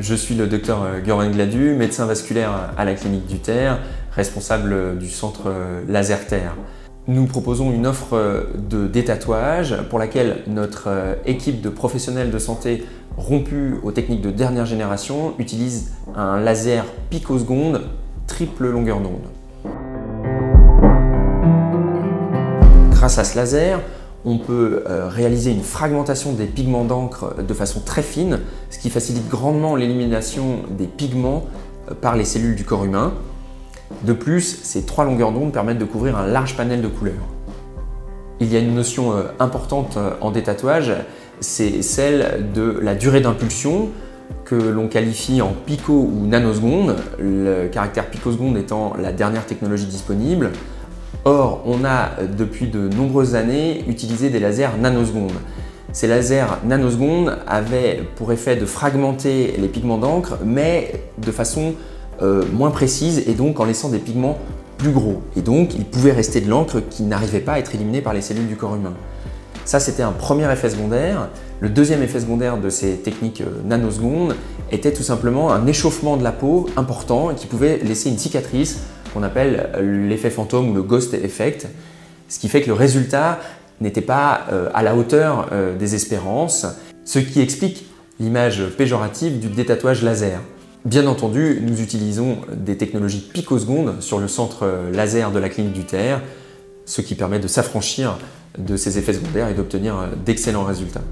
Je suis le docteur Gurwen Gladu, médecin vasculaire à la clinique du Terre, responsable du centre Laser-Terre. Nous proposons une offre de détatouage pour laquelle notre équipe de professionnels de santé rompus aux techniques de dernière génération utilise un laser picoseconde triple longueur d'onde. Grâce à ce laser, on peut réaliser une fragmentation des pigments d'encre de façon très fine, ce qui facilite grandement l'élimination des pigments par les cellules du corps humain. De plus, ces 3 longueurs d'onde permettent de couvrir un large panel de couleurs. Il y a une notion importante en détatouage, c'est celle de la durée d'impulsion que l'on qualifie en pico ou nanosecondes, le caractère picoseconde étant la dernière technologie disponible. Or, on a depuis de nombreuses années utilisé des lasers nanosecondes. Ces lasers nanosecondes avaient pour effet de fragmenter les pigments d'encre, mais de façon moins précise et donc en laissant des pigments plus gros. Et donc, il pouvait rester de l'encre qui n'arrivait pas à être éliminée par les cellules du corps humain. Ça, c'était un premier effet secondaire. Le deuxième effet secondaire de ces techniques nanosecondes était tout simplement un échauffement de la peau important qui pouvait laisser une cicatrice qu'on appelle l'effet fantôme ou le ghost effect, ce qui fait que le résultat n'était pas à la hauteur des espérances, ce qui explique l'image péjorative du détatouage laser. Bien entendu, nous utilisons des technologies picosecondes sur le centre laser de la clinique du Terre, ce qui permet de s'affranchir de ces effets secondaires et d'obtenir d'excellents résultats.